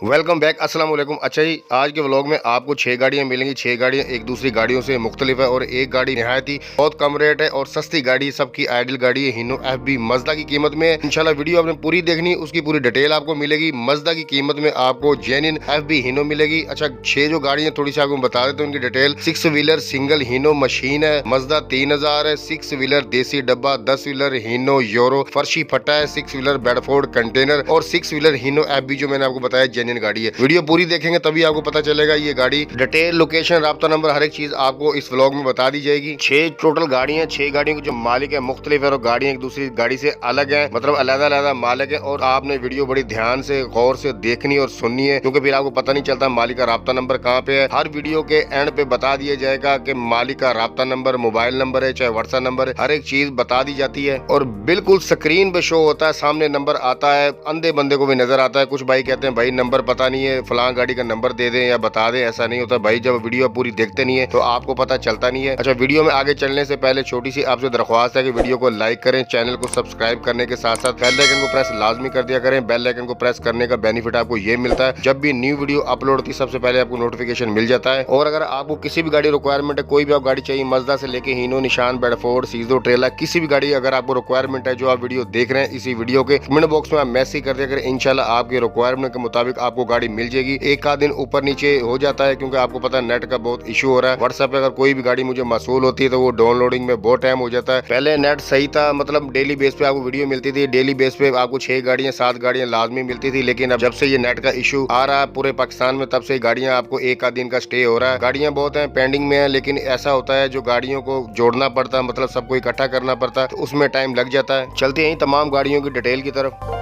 Welcome back. अस्सलाम वालेकुम। अच्छा जी, आज के व्लॉग में आपको 6 गाड़ियां मिलेंगी। 6 गाड़ियां एक दूसरी गाड़ियों से मुख्तलिफ है और एक गाड़ी नहायत ही बहुत कम रेट है और सस्ती गाड़ी, सबकी आइडियल गाड़ी है हीनो FB मज़दा की कीमत में। इंशाल्लाह वीडियो आपने पूरी देखनी, उसकी पूरी डिटेल आपको मिलेगी। मज़दा की कीमत में आपको जेन्युइन FB हीनो मिलेगी। अच्छा, 6 जो गाड़ियां थोड़ी सी आपको बता देते हैं उनकी डिटेल। 6 व्हीलर सिंगल हीनो मशीन है, मज़दा 3000 है। 6 व्हीलर देसी डब्बा, 10 व्हीलर हीनो यूरो फर्शी फटा है, 6 व्हीलर बेडफोर्ड कंटेनर और 6 व्हीलर हीनो FB जो मैंने आपको बताया जेन्युइन गाड़ी है। वीडियो पूरी देखेंगे तभी आपको पता चलेगा ये गाड़ी डिटेल, लोकेशन, राब्ता नंबर, हर एक चीज आपको इस व्लॉग में बता दी जाएगी। 6 टोटल गाड़ियां, 6 गाड़ियों के जो मालिक है मुख्तलिफ है और गाड़ियां एक दूसरी गाड़ी से अलग है, मतलब अलग-अलग मालिक है। और आपने वीडियो बड़ी ध्यान से गौर से देखनी और सुननी है, क्योंकि फिर आपको पता नहीं चलता मालिक का राब्ता नंबर कहाँ पे है। हर वीडियो के एंड पे बता दिया जाएगा कि मालिक का राब्ता नंबर, मोबाइल नंबर है, चाहे व्हाट्सएप नंबर है, हर एक चीज बता दी जाती है और बिल्कुल स्क्रीन पे शो होता है, सामने नंबर आता है, अंधे बंदे को भी नजर आता है। कुछ भाई कहते हैं भाई नंबर पता नहीं है, फलां गाड़ी का नंबर दे दें या बता दें। ऐसा नहीं होता भाई, जब वीडियो पूरी देखते नहीं है तो आपको पता चलता नहीं है। अच्छा, वीडियो में आगे चलने से पहले छोटी सी आपसे दरख्वास्त है कि वीडियो को लाइक करें, चैनल को सब्सक्राइब करने के साथ साथ बेल आइकन को प्रेस लाजमी कर दिया करें। बेल आइकन को प्रेस करने का बेनिफिट आपको ये मिलता है, जब भी न्यू वीडियो अपलोड होती है सबसे पहले आपको नोटिफिकेशन मिल जाता है। और अगर आपको किसी भी गाड़ी रिक्वायरमेंट है, कोई भी आप गाड़ी चाहिए, मज़दा से लेके हीनो, निशान, बेडफोर्ड, सीजो, ट्रेला, किसी भी गाड़ी अगर आपको रिक्वायरमेंट है, जो आप वीडियो देख रहे हैं, इसी वीडियो के कमेंट बॉक्स में आप मैसेज कर दिया करें। इंशाल्लाह आपके रिक्वायरमेंट के मुताबिक आपको गाड़ी मिल जाएगी। एक आध दिन ऊपर नीचे हो जाता है क्योंकि आपको पता है नेट का बहुत इशू हो रहा है। व्हाट्सएप पे अगर कोई भी गाड़ी मुझे मसूल होती है तो वो डाउनलोडिंग में बहुत टाइम हो जाता है। पहले नेट सही था, मतलब डेली बेस पे आपको वीडियो मिलती थी, डेली बेस पे आपको 6 गाड़ियां 7 गाड़ियां लाजमी मिलती थी। लेकिन अब जब से ये नेट का इशू आ रहा है पूरे पाकिस्तान में, तब से गाड़ियां आपको एक आध दिन का स्टे हो रहा है। गाड़ियां बहुत हैं, पेंडिंग में है, लेकिन ऐसा होता है जो गाड़ियों को जोड़ना पड़ता है, मतलब सबको इकट्ठा करना पड़ता है, तो उसमें टाइम लग जाता है। चलते हैं तमाम गाड़ियों की डिटेल की तरफ।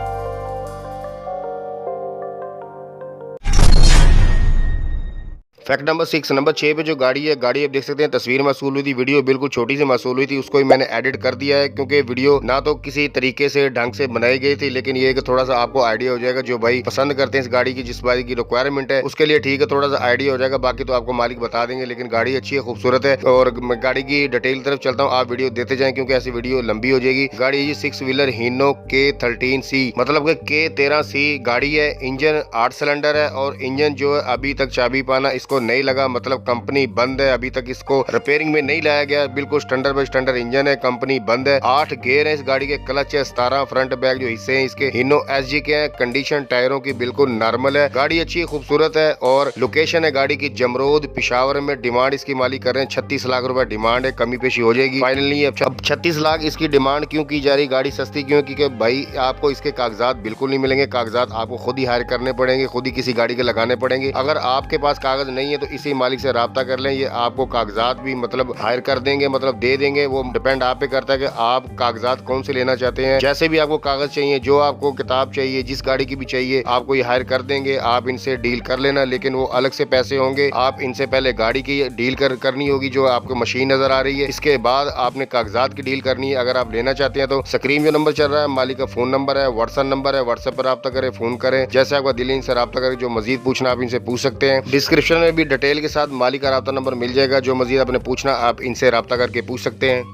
फैक्ट नंबर 6, नंबर 6 पे जो गाड़ी है, गाड़ी आप देख सकते हैं तस्वीर मसूल हुई थी, वीडियो बिल्कुल छोटी सी मसूल हुई थी, उसको ही मैंने एडिट कर दिया है क्योंकि वीडियो ना तो किसी तरीके से ढंग से बनाई गई थी, लेकिन ये कि थोड़ा सा आपको आइडिया हो जाएगा। जो भाई पसंद करते हैं इस गाड़ी की, जिस गाड़ी की रिक्वायरमेंट है, उसके लिए ठीक है, थोड़ा सा आइडिया हो जाएगा। बाकी तो आपको मालिक बता देंगे, लेकिन गाड़ी अच्छी है, खूबसूरत है। और गाड़ी की डिटेल तरफ चलता हूँ, आप वीडियो देते जाएं क्योंकि ऐसी वीडियो लंबी हो जाएगी। गाड़ी ये 6 व्हीलर हीनो K13C, मतलब K13C गाड़ी है। इंजन 8 सिलेंडर है और इंजन जो है अभी तक चाबी पाना इसको नहीं लगा, मतलब कंपनी बंद है, अभी तक इसको रिपेयरिंग में नहीं लाया गया। बिल्कुल स्टैंडर्ड बाय स्टैंडर्ड इंजन है, कंपनी बंद है। 8 गेयर है इस गाड़ी के, क्लच है 17, फ्रंट बैक जो हिस्से हैं इसके हीनो SG के हैं। कंडीशन टायरों की बिल्कुल नॉर्मल है। गाड़ी अच्छी खूबसूरत है और लोकेशन है गाड़ी की जमरोद, पिशावर में। डिमांड इसकी मालिक कर रहे हैं 36 लाख रुपए डिमांड है, कमी पेशी हो जाएगी फाइनली। अब 36 लाख इसकी डिमांड क्यों की जा रही, गाड़ी सस्ती क्यों? क्योंकि भाई आपको इसके कागजात बिल्कुल नहीं मिलेंगे, कागजात आपको खुद ही हायर करने पड़ेंगे, खुद ही किसी गाड़ी के लगाने पड़ेंगे। अगर आपके पास कागज नहीं है तो इसी मालिक से राब्ता कर लें, ये आपको कागजात भी मतलब हायर कर देंगे, मतलब दे देंगे। वो डिपेंड आप पे करता है कि आप कागजात कौन से लेना चाहते हैं। जैसे भी आपको कागज चाहिए, जो आपको किताब चाहिए, जिस गाड़ी की भी चाहिए, आपको ये हायर कर देंगे। आप इनसे डील कर लेना, लेकिन वो अलग से पैसे होंगे। आप इनसे पहले गाड़ी की डील करनी होगी, जो आपको मशीन नजर आ रही है, इसके बाद आपने कागजात की डील करनी है। अगर आप लेना चाहते हैं तो स्क्रीन जो नंबर चल रहा है, मालिक का फोन नंबर है, व्हाट्सएप नंबर है, व्हाट्सएप पर राब्ता करें, फोन करें। जैसे आपका दिल इनसे राब्ता करें, जो मजीद पूछना आप इनसे पूछ सकते हैं। डिस्क्रिप्शन में भी डिटेल के साथ मालिक का राब्ता नंबर मिल जाएगा, जो मजीद आपने पूछना आप इनसे राब्ता करके पूछ सकते हैं।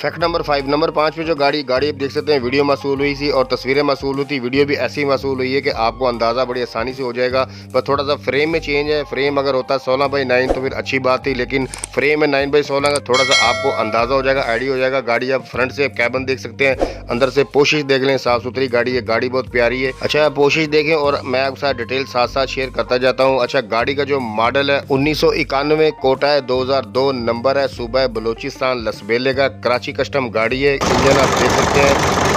फैक्ट नंबर 5, नंबर 5 पे जो गाड़ी आप देख सकते हैं, वीडियो मसूल हुई थी और तस्वीरें मसूल हुई थी। वीडियो भी ऐसी मसूल हुई है कि आपको अंदाज़ा बड़ी आसानी से हो जाएगा। पर थोड़ा सा फ्रेम में चेंज है। फ्रेम अगर होता 16x9 तो फिर अच्छी बात थी, लेकिन फ्रेम है 9x16 का, थोड़ा सा आपको अंदाज़ा हो जाएगा, आइडिया हो जाएगा। गाड़ी आप फ्रंट से कैबिन देख सकते हैं, अंदर से पोशिश देख लें, साफ़ सुथरी गाड़ी है, गाड़ी बहुत प्यारी है। अच्छा, पोशिश देखें और मैं आपके साथ डिटेल साथ साथ शेयर करता जाता हूँ। अच्छा, गाड़ी का जो मॉडल है 1991 कोटा है, 2002 नंबर है, सूबा बलोचिस्तान लसबेले का, कराची कस्टम गाड़ी है। इंजन आप देख सकते हैं।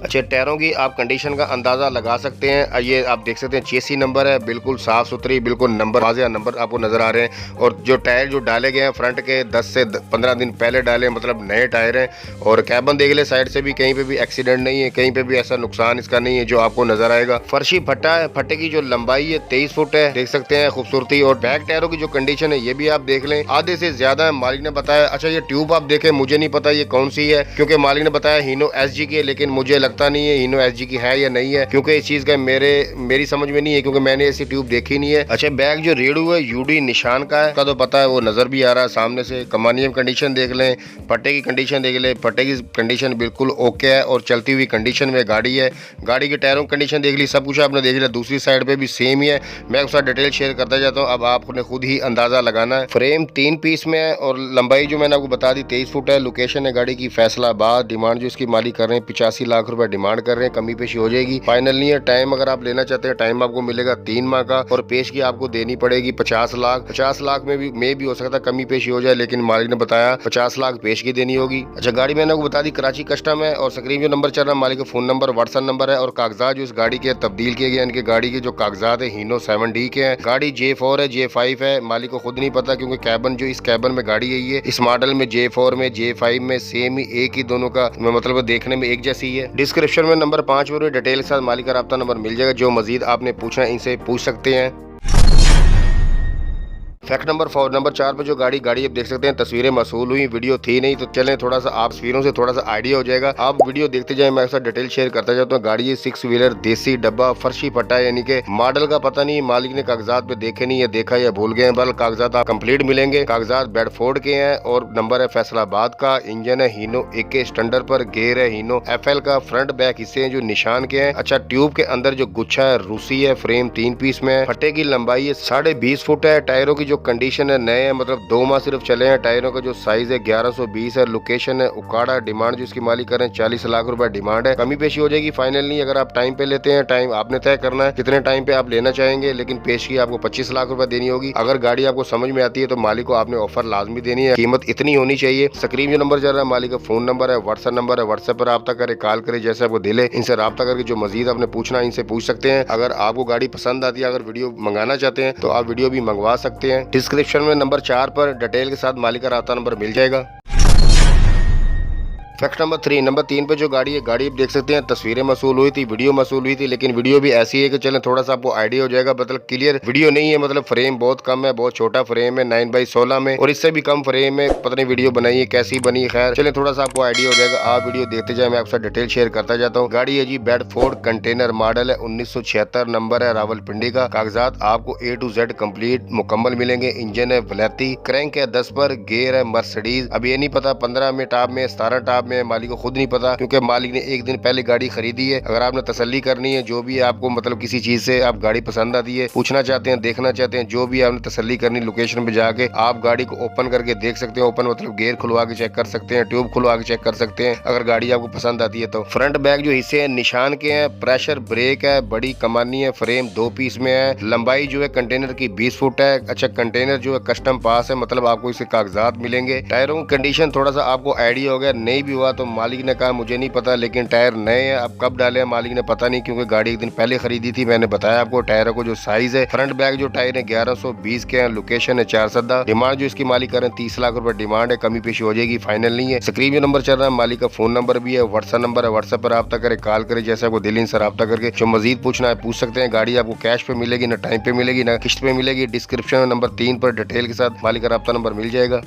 अच्छे टायरों की आप कंडीशन का अंदाज़ा लगा सकते हैं। ये आप देख सकते हैं चेसी नंबर है, बिल्कुल साफ़ सुथरी, बिल्कुल नंबर वाज़ेह नंबर आपको नज़र आ रहे हैं। और जो टायर जो डाले गए हैं फ्रंट के 10 से 15 दिन पहले डाले, मतलब नए टायर हैं। और कैबिन देख ले, साइड से भी कहीं पे भी एक्सीडेंट नहीं है, कहीं पे भी ऐसा नुकसान इसका नहीं है जो आपको नज़र आएगा। फर्शी फटा है, फटे की जो लंबाई है 23 फुट है, देख सकते हैं खूबसूरती। और बैक टायरों की जो कंडीशन है ये भी आप देख लें, आधे से ज़्यादा है, मालिक ने बताया। अच्छा, ये ट्यूब आप देखें, मुझे नहीं पता ये कौन सी है, क्योंकि मालिक ने बताया हीनो SG की है, लेकिन मुझे लगता पता नहीं है हीनो एसजी की है या नहीं है, क्योंकि इस चीज का मेरी समझ में नहीं है, क्योंकि मैंने ऐसी ट्यूब देखी नहीं है। अच्छा, बैग जो रेडू है यूडी निशान का है, का तो पता है, वो नजर भी आ रहा है सामने से। कमानियम कंडीशन देख लें, पट्टे की कंडीशन देख लें, पट्टे की कंडीशन बिल्कुल ओके है और चलती हुई कंडीशन में गाड़ी है। गाड़ी के टायरों की कंडीशन देख ली, सब कुछ आपने देख लिया। दूसरी साइड पे भी सेम ही है, मैं उसका डिटेल शेयर करता जाता हूँ, अब आपने खुद ही अंदाजा लगाना है। फ्रेम 3 पीस में है और लंबाई जो मैंने आपको बता दी 23 फुट है। लोकेशन है गाड़ी की फैसलाबाद। डिमांड जो इसकी मालिक कर रहे हैं 85 लाख रुपए डिमांड कर रहे हैं, कमी पेशी हो जाएगी, फाइनल नहीं है। टाइम अगर आप लेना चाहते हैं, टाइम आपको मिलेगा 3 माह का और पेश की आपको देनी पड़ेगी 50 लाख। 50 लाख में भी हो सकता है कमी पेशी हो जाए, लेकिन मालिक ने बताया 50 लाख पेश की देनी होगी। अच्छा, गाड़ी मैंने आपको बता दी कराची कस्टम है और स्क्रीन जो नंबर चल रहा है मालिक का फोन नंबर व्हाट्सएप नंबर है और कागजात जो इस गाड़ी के तब्दील किए गए, इनके गाड़ी के जो कागजात है हीनो 7D के हैं। गाड़ी J4 है, J5 है, मालिक को खुद नहीं पता, क्योंकि कैबन जो इस कैबन में गाड़ी है ये इस मॉडल में J4 में J5 में सेम ही एक ही, दोनों का मतलब देखने में एक जैसी है। डिस्क्रिप्शन में नंबर 5 पर डिटेल के साथ मालिक का राब्ता नंबर मिल जाएगा, जो मजीद आपने पूछना है इनसे पूछ सकते हैं। फैक्ट नंबर 4 पे जो गाड़ी आप देख सकते हैं, तस्वीरें मसूल हुई, वीडियो थी नहीं, तो चलें थोड़ा सा आप तस्वीरों से थोड़ा सा आइडिया हो जाएगा। आप वीडियो देखते जाएं, मैं साथ डिटेल शेयर करता जाता हूँ। गाड़ी 6 व्हीलर देसी डब्बा फर्शी पट्टा, यानी कि मॉडल का पता नहीं, मालिक ने कागजात पे देखे नहीं है, देखा या भूल गए, बल कागजात आप कंप्लीट मिलेंगे। कागजात बेडफोर्ड के हैं और नंबर है फैसलाबाद का। इंजन है हीनो AK स्टैंडर्ड पर, गेयर है हीनो FL का, फ्रंट बैक हिस्से हैं जो निशान के हैं। अच्छा, ट्यूब के अंदर जो गुच्छा है रूसी है, फ्रेम 3 पीस में है, फट्टे की लंबाई है 20.5 फुट है। टायरों की जो कंडीशन है नए हैं, मतलब 2 माह सिर्फ चले हैं। टायरों का जो साइज है 1120 है। लोकेशन है उकाड़ा। डिमांड जो इसकी मालिक करें 40 लाख रुपए डिमांड है, कमी पेशी हो जाएगी, फाइनल नहीं। अगर आप टाइम पे लेते हैं, टाइम आपने तय करना है कितने टाइम पे आप लेना चाहेंगे, लेकिन पेश की आपको 25 लाख रुपए देनी होगी। अगर गाड़ी आपको समझ में आती है तो मालिक को आपने ऑफर लाजमी देनी है, कीमत इतनी होनी चाहिए। स्क्रीन जो नंबर चल रहा है मालिक का फोन नंबर है, व्हाट्सएप नंबर है, व्हाट्सएप पर रब्ता करे, कॉल करे, जैसे आपको दिले इनसे रब्ता करके जो मजीद आपने पूछना है इनसे पूछ सकते हैं। अगर आपको गाड़ी पसंद आती है, अगर वीडियो मंगाना चाहते हैं तो आप वीडियो भी मंगवा सकते हैं। डिस्क्रिप्शन में नंबर 4 पर डिटेल के साथ मालिक का राब्ता नंबर मिल जाएगा। फैक्ट नंबर 3 पे जो गाड़ी आप देख सकते हैं, तस्वीरें मसूल हुई थी, वीडियो मसूल हुई थी, लेकिन वीडियो भी ऐसी है कि चलें थोड़ा सा आपको आइडिया हो जाएगा। मतलब क्लियर वीडियो नहीं है, मतलब फ्रेम बहुत कम है, बहुत छोटा फ्रेम है 9x16 में, और इससे भी कम फ्रेम में पता नहीं वीडियो बनाई है कैसी बनी। खैर चलें थोड़ा सा आपको आइडिया हो जाएगा, आप वीडियो देखते जाए, मैं आपसे डिटेल शेयर करता जाता हूँ। गाड़ी है जी बेडफोर्ड कंटेनर मॉडल है, 1976 नंबर है, रावलपिंडी का। कागजात आपको A to Z कंप्लीट मुकम्मल मिलेंगे। इंजन है वलैती, क्रैंक है 10 पर, गेयर है मर्सिडीज। अब ये नहीं पता 15 में टॉप में 17 टॉप में, मालिक को खुद नहीं पता, क्योंकि मालिक ने एक दिन पहले गाड़ी खरीदी है। अगर आपने तसल्ली करनी है, जो भी आपको मतलब किसी चीज से आप गाड़ी पसंद आती है, पूछना चाहते हैं, देखना चाहते हैं, जो भी आपने तसल्ली करनी, लोकेशन पे जाके आप गाड़ी को ओपन करके देख सकते हैं। ओपन मतलब गेयर खुलवा के चेक कर सकते हैं, ट्यूब खुलवा के चेक कर सकते हैं, अगर गाड़ी आपको पसंद आती है तो। फ्रंट बैक जो हिस्से हैं निशान के हैं, प्रेशर ब्रेक है, बड़ी कमानी है, फ्रेम 2 पीस में है। लंबाई जो है कंटेनर की 20 फुट है। अच्छा, कंटेनर जो है कस्टम पास है, मतलब आपको इसके कागजात मिलेंगे। टायरों की कंडीशन थोड़ा सा आपको आइडिया हो गया, नहीं भी हुआ तो मालिक ने कहा मुझे नहीं पता, लेकिन टायर नए हैं, अब कब डाले हैं मालिक ने पता नहीं, क्योंकि गाड़ी एक दिन पहले खरीदी थी। मैंने बताया आपको टायरों को जो साइज है, फ्रंट बैक जो टायर है 1120 के हैं। लोकेशन है 4 सदा। डिमांड जो इसकी मालिक करें 30 लाख रुपए डिमांड है, कमी पेशी हो जाएगी, फाइनल नहीं है। स्क्रीन जो नंबर चल रहा है मालिक का फोन नंबर भी है, व्हाट्सएप नंबर है, व्हाट्सएप पर रब्ता करे, कॉल करे, जैसे आपको दिल इनसे रब्ता करके जो मजीद पूछना है पूछ सकते हैं। गाड़ी आपको कैश पे मिलेगी, ना टाइम पे मिलेगी, ना किस्त पे मिलेगी। डिस्क्रिप्शन में नंबर 3 पर डिटेल के साथ मालिक का रब्ता नंबर मिल जाएगा।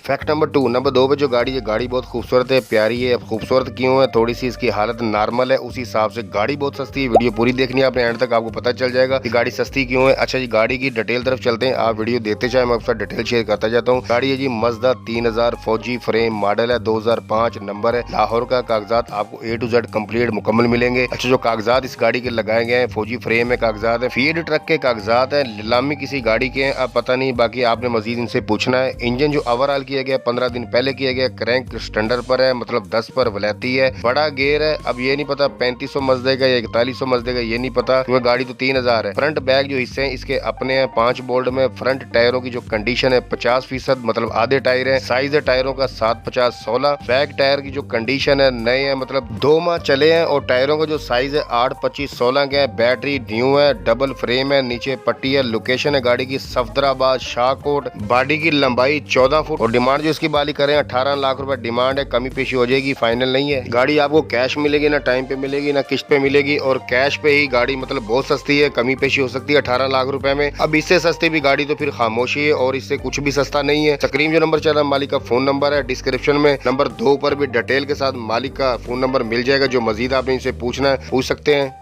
फैक्ट नंबर 2 पे जो गाड़ी है, गाड़ी बहुत खूबसूरत है, प्यारी है। खूबसूरत क्यों है, थोड़ी सी इसकी हालत नॉर्मल है, उसी हिसाब से गाड़ी बहुत सस्ती है। वीडियो पूरी देखनी है आपने एंड तक, आपको पता चल जाएगा कि गाड़ी सस्ती क्यों है। अच्छा जी, गाड़ी की डिटेल तरफ चलते हैं, आप वीडियो देखते जाए, मैं आपके साथ डिटेल शेयर करता जाता हूँ। गाड़ी है जी मजदा 3000 फौजी फ्रेम मॉडल है, 2005 नंबर है, लाहौर का। कागजात आपको A to Z कंप्लीट मुकम्मल मिलेंगे। अच्छा, जो कागजात इस गाड़ी के लगाए गए हैं, फौजी फ्रेम में कागजात है, फीड ट्रक के कागजात है, नीलामी किसी गाड़ी के हैं, अब पता नहीं, बाकी आपने मजीद इनसे पूछना है। इंजन जो ओवरऑल किया गया 15 दिन पहले किया गया, क्रैंक स्टैंडर्ड पर है, मतलब 10 पर वलैती है। बड़ा गेयर है, अब ये नहीं पता 3500 मजदे का या 4100 मजदे का, ये नहीं पता, क्योंकि गाड़ी तो 3000 है। फ्रंट बैक जो हिस्से हैं इसके अपने हैं 5 बोल्ट में। फ्रंट टायरों की जो कंडीशन है 50%, मतलब आधे टायर है। साइज है टायरों का 750-16। बैक टायर की जो कंडीशन है नए हैं, मतलब 2 माह चले हैं, और टायरों का जो साइज है 8-25-16 के है। बैटरी न्यू है, डबल फ्रेम है, नीचे पट्टी है। लोकेशन है गाड़ी की सफदराबाद शाहकोट। बॉडी की लंबाई 14 फुट और डिमांड जो इसकी बाली करें 18 लाख रुपए डिमांड है, कमी पेशी हो जाएगी, फाइनल नहीं है। गाड़ी आपको कैश मिलेगी, ना टाइम पे मिलेगी, ना किस्त पे मिलेगी, और कैश पे ही गाड़ी मतलब बहुत सस्ती है, कमी पेशी हो सकती है 18 लाख रुपए में। अब इससे सस्ती भी गाड़ी तो फिर खामोशी है, और इससे कुछ भी सस्ता नहीं है। स्क्रीन जो नंबर चल रहा है मालिक का फोन नंबर है, डिस्क्रिप्शन में नंबर 2 पर भी डिटेल के साथ मालिक का फोन नंबर मिल जाएगा। जो मजीद आपने इनसे पूछना है पूछ सकते हैं।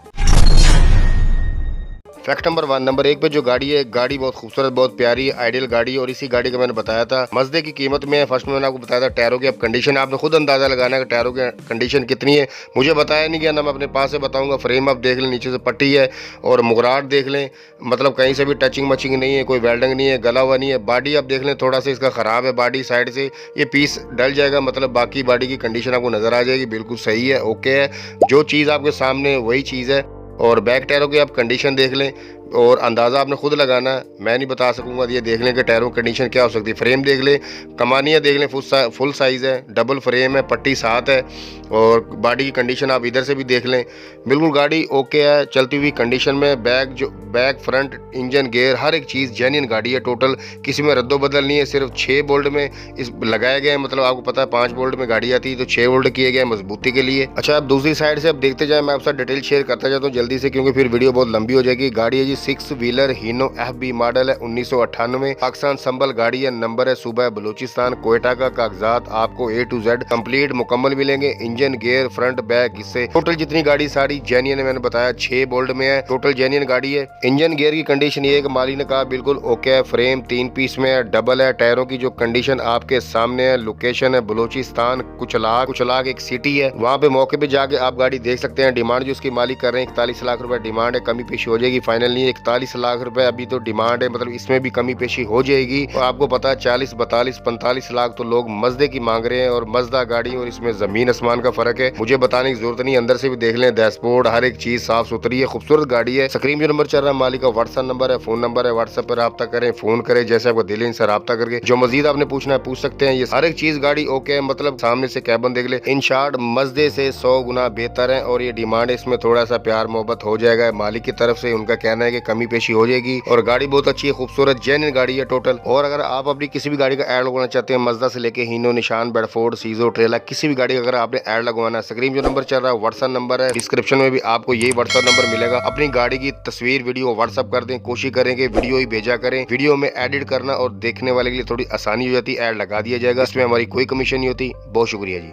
फैक्ट नंबर 1, नंबर 1 पे जो गाड़ी है, गाड़ी बहुत खूबसूरत, बहुत प्यारी है, आइडियल गाड़ी है। और इसी गाड़ी का मैंने बताया था मज़दे की कीमत में, फर्स्ट में मैंने आपको बताया था टायरों की अब कंडीशन आपने खुद अंदाजा लगाना है कि टायरों की कंडीशन कितनी है। मुझे बताया नहीं गया, ना मैं अपने पास से बताऊंगा। फ्रेम आप देख लें, नीचे से पट्टी है, और मुगराट देख लें, मतलब कहीं से भी टचिंग मचिंग नहीं है, कोई वेल्डिंग नहीं है, गला हुआ नहीं है। बॉडी आप देख लें, थोड़ा सा इसका ख़राब है, बॉडी साइड से ये पीस डल जाएगा, मतलब बाकी बॉडी की कंडीशन आपको नज़र आ जाएगी, बिल्कुल सही है, ओके है। जो चीज़ आपके सामने वही चीज़ है। और बैक टायरों की आप कंडीशन देख लें, और अंदाज़ा आपने खुद लगाना है, मैं नहीं बता सकूंगा। ये देख लें कि टायरों की कंडीशन क्या हो सकती है। फ्रेम देख लें, कमानियाँ देख लें, फुल साइज़ है, डबल फ्रेम है, पट्टी साथ है, और बॉडी की कंडीशन आप इधर से भी देख लें, बिल्कुल गाड़ी ओके है, चलती हुई कंडीशन में। बैक फ्रंट इंजन गियर हर एक चीज़ जेन्युइन गाड़ी है टोटल, किसी में रद्दो बदल नहीं है। सिर्फ 6 बोल्ट में इस लगाए गए हैं, मतलब आपको पता है 5 बोल्ट में गाड़ी आती है, तो 6 बोल्ट किए गए मजबूती के लिए। अच्छा, आप दूसरी साइड से अब देखते जाए, मैं आपसे डिटेल शेयर करता जाता हूँ जल्दी से, क्योंकि फिर वीडियो बहुत लंबी हो जाएगी। गाड़ी है जी 6 व्हीलर हीनो FB मॉडल है, 1998 पाकिस्तान संभल गाड़ी है। नंबर है सूबा बलूचिस्तान कोयटा का। कागजात आपको A to Z कंप्लीट मुकम्मल मिलेंगे, इंजन गियर फ्रंट बैक, इससे टोटल जितनी गाड़ी सारी जेन्युइन है। मैंने बताया 6 बोल्ट में है, टोटल जेन्युइन गाड़ी है। इंजन गियर की कंडीशन ये है कि मालिक ने कहा बिल्कुल ओके है। फ्रेम 3 पीस में है, डबल है। टायरों की जो कंडीशन आपके सामने है, लोकेशन है बलूचिस्तान कुचलाग एक सिटी है, वहाँ पे मौके पे जाके आप गाड़ी देख सकते हैं। डिमांड जो उसकी मालिक कर रहे हैं 41 लाख रुपए डिमांड है, कमी पेशी हो जाएगी, फाइनल नहीं है। 41 लाख रुपए अभी तो डिमांड है, मतलब इसमें भी कमी पेशी हो जाएगी। और आपको पता है 40, 42, 45 लाख तो लोग मजदे की मांग रहे हैं, और मजदा गाड़ी और इसमें जमीन आसमान का फर्क है। मुझे बताने की जरूरत नहीं, अंदर से भी देख लें, डैशबोर्ड हर एक चीज साफ सुथरी है, खूबसूरत गाड़ी है। स्क्रीन जो नंबर चल रहा है मालिक का व्हाट्सएप नंबर है, फोन नंबर है, व्हाट्सएप पर रब्ता करें, फोन करें, जैसे आपको दिल इनसे रब्ता करके जो मजीद आपने पूछना है पूछ सकते हैं। ये हर एक चीज गाड़ी ओके है, मतलब सामने से कैबन देख ले, इन शॉर्ट मजदे से 100 गुना बेहतर है। और ये डिमांड है, इसमें थोड़ा सा प्यार मोहब्बत हो जाएगा मालिक की तरफ से, उनका कहना है कि कमी पेशी हो जाएगी। और गाड़ी बहुत अच्छी है, खूबसूरत जेन्युइन गाड़ी है टोटल। और अगर आप अपनी किसी भी गाड़ी का ऐड लगवाना चाहते हैं, मजदा से लेके हीनो, निशान, बेडफोर्ड, सीजो, ट्रेला, किसी भी गाड़ी का अगर आपने ऐड लगवाना है, स्क्रीन जो नंबर चल रहा है व्हाट्सएप नंबर है, डिस्क्रिप्शन में भी आपको यही व्हाट्सएप नंबर मिलेगा। अपनी गाड़ी की तस्वीर वीडियो व्हाट्सएप कर दें, कोशिश करेंगे वीडियो ही भेजा करें। वीडियो में एडिट करना और देखने वाले के लिए थोड़ी आसानी हो जाती है, ऐड लगा दिया जाएगा, इसमें हमारी कोई कमीशन नहीं होती। बहुत शुक्रिया जी।